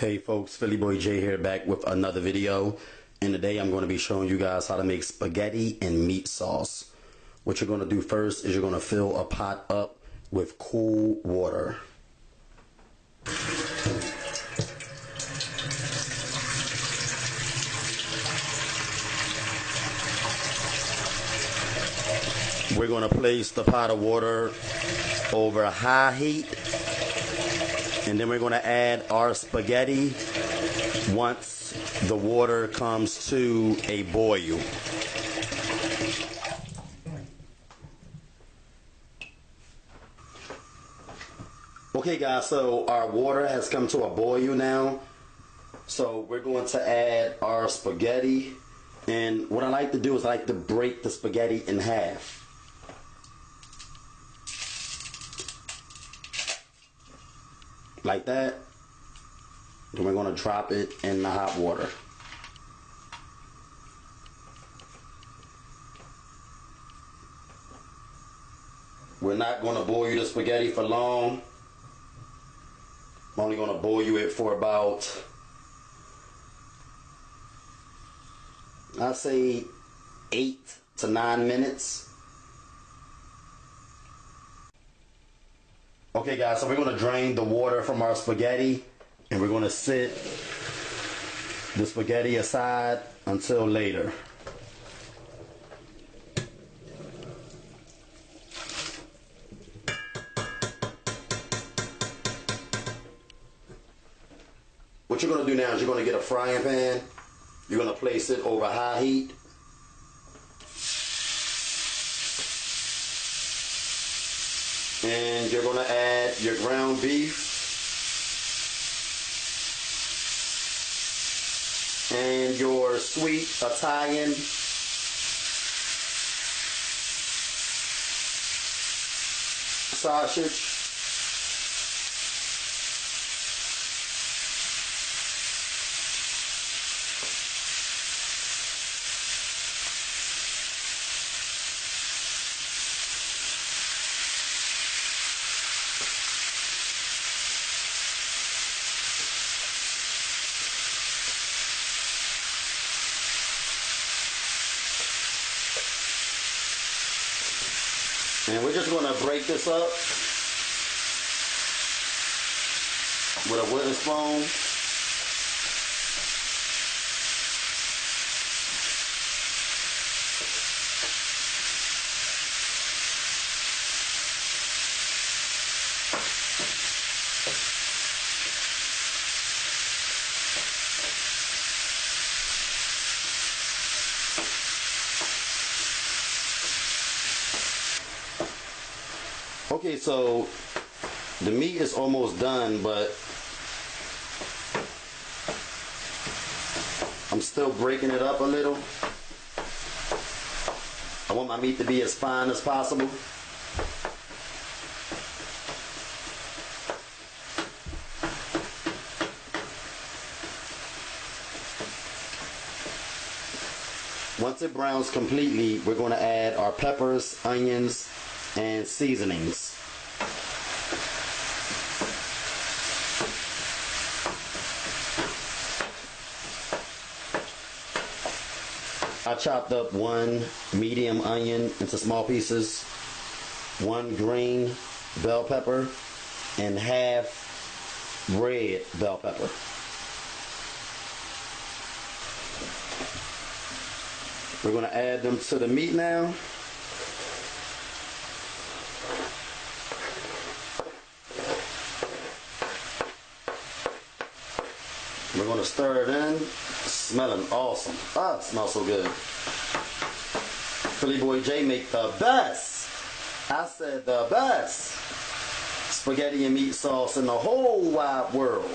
Hey folks, Philly Boy J here, back with another video. And today I'm going to be showing you guys how to make spaghetti and meat sauce. What you're going to do first is you're going to fill a pot up with cool water. We're going to place the pot of water over high heat. And then we're going to add our spaghetti once the water comes to a boil. Okay guys, so our water has come to a boil now. So we're going to add our spaghetti. And what I like to do is I like to break the spaghetti in half. Like that. Then we're going to drop it in the hot water. We're not going to boil the spaghetti for long. I'm only going to boil it for about, I'd say 8 to 9 minutes. Okay guys, so we're going to drain the water from our spaghetti and we're going to sit the spaghetti aside until later. What you're going to do now is you're going to get a frying pan. You're going to place it over high heat. And you're going to add your ground beef and your sweet Italian sausage. And we're just going to break this up with a wooden spoon. Okay, so the meat is almost done, but I'm still breaking it up a little. I want my meat to be as fine as possible. Once it browns completely, we're going to add our peppers, onions, and seasonings. I chopped up 1 medium onion into small pieces, 1 green bell pepper, and half red bell pepper. We're going to add them to the meat now. We're going to stir it in. Smelling awesome. Ah, it smells so good. Philly Boy J make the best. I said the best spaghetti and meat sauce in the whole wide world.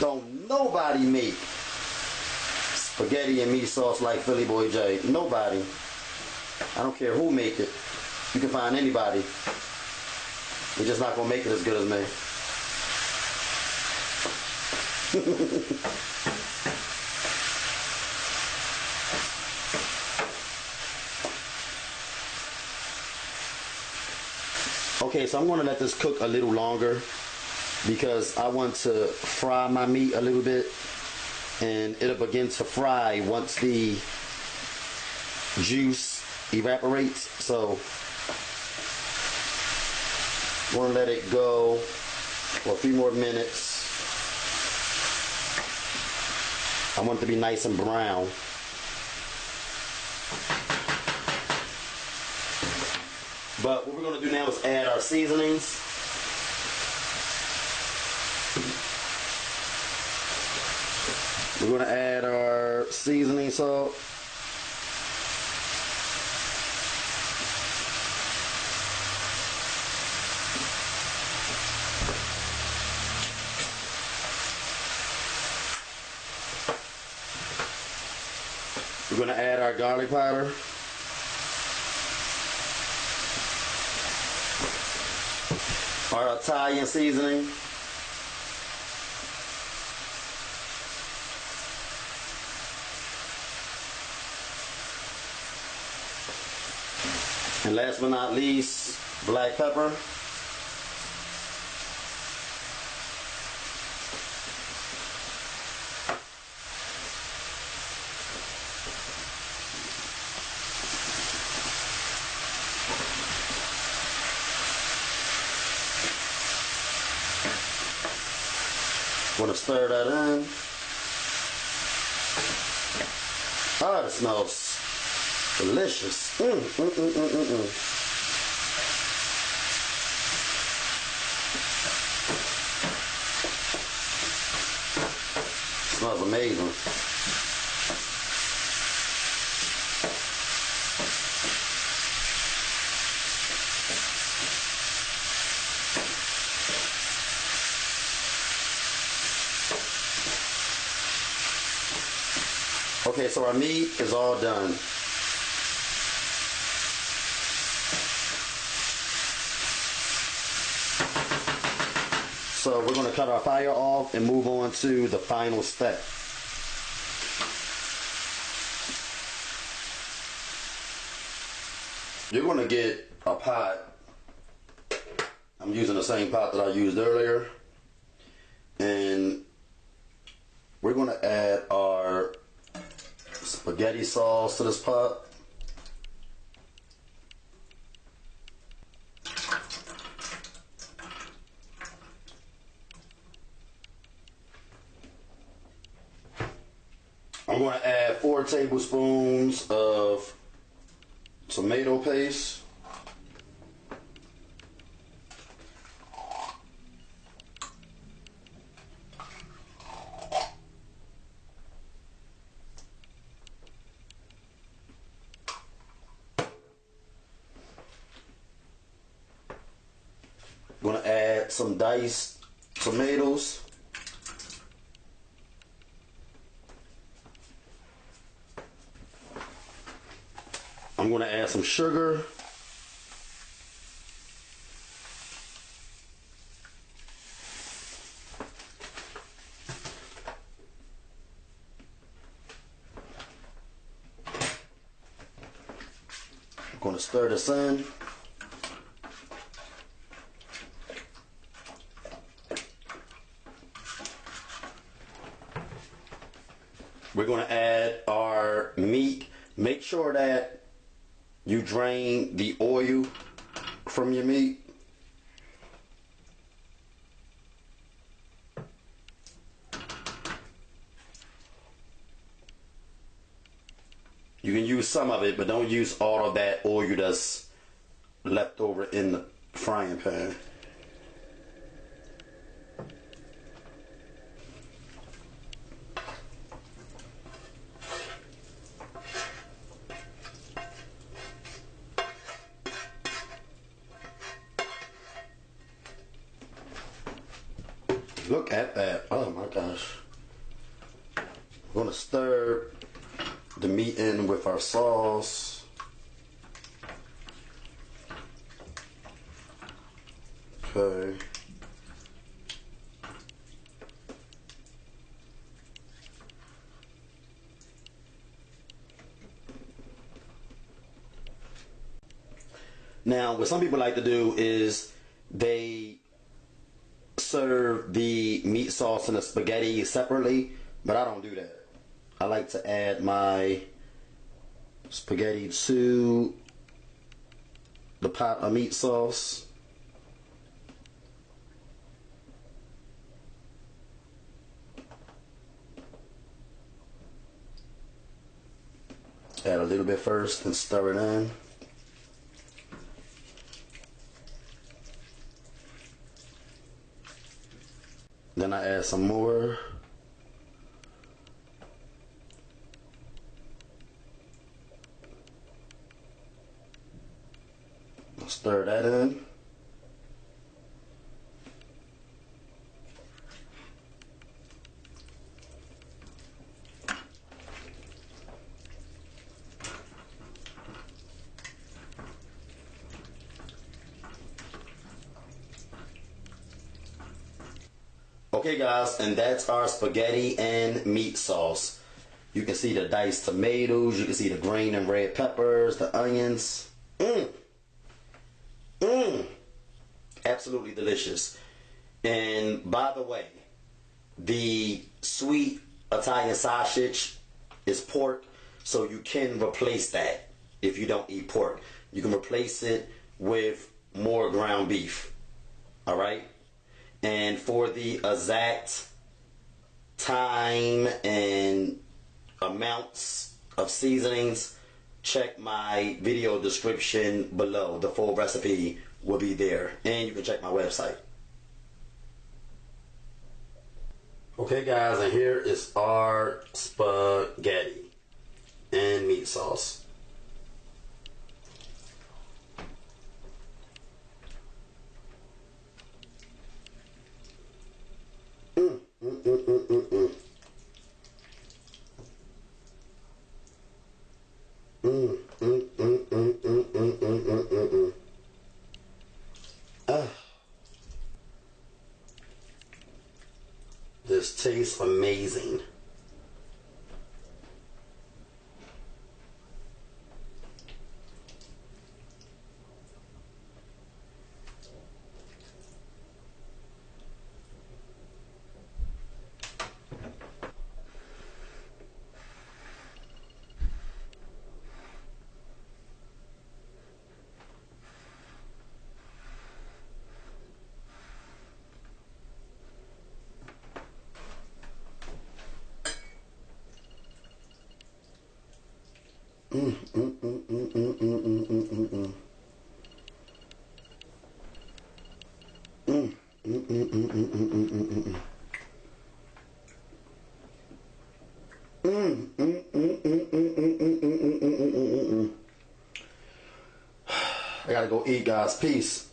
Don't nobody make spaghetti and meat sauce like Philly Boy J. Nobody. I don't care who make it. You can find anybody. They're just not going to make it as good as me. Okay, so I'm going to let this cook a little longer. because I want to fry my meat a little bit, and it'll begin to fry once the juice evaporates. So I'm gonna let it go for a few more minutes. I want it to be nice and brown. But what we're gonna do now is add our seasonings. We're gonna add our seasoning salt. We're gonna add our garlic powder. Our Italian seasoning. And last but not least, black pepper. Want to stir that in. Oh, it smells delicious. Smells amazing. Okay, so our meat is all done. So we're going to cut our fire off and move on to the final step. You're going to get a pot. I'm using the same pot that I used earlier. And we're going to add our spaghetti sauce to this pot. I'm going to add 4 tablespoons of tomato paste. I'm going to add some diced tomatoes. I'm going to add some sugar. I'm going to stir this in. We're going to add our meat. Make sure that you drain the oil from your meat. You can use some of it, but don't use all of that oil that's left over in the frying pan. Look at that. Oh my gosh. We're going to stir the meat in with our sauce. Okay. Now, what some people like to do is they serve the meat sauce and the spaghetti separately, but I don't do that. I like to add my spaghetti to the pot of meat sauce. Add a little bit first and stir it in. Then I add some more. Stir that in. Okay guys, and that's our spaghetti and meat sauce. You can see the diced tomatoes, you can see the green and red peppers, the onions. Absolutely delicious. And by the way, the sweet Italian sausage is pork, so you can replace that if you don't eat pork. You can replace it with more ground beef. All right? And for the exact time and amounts of seasonings, check my video description below. The full recipe will be there. And you can check my website. Okay guys, and here is our spaghetti and meat sauce. This tastes amazing. I gotta go eat, guys. Peace.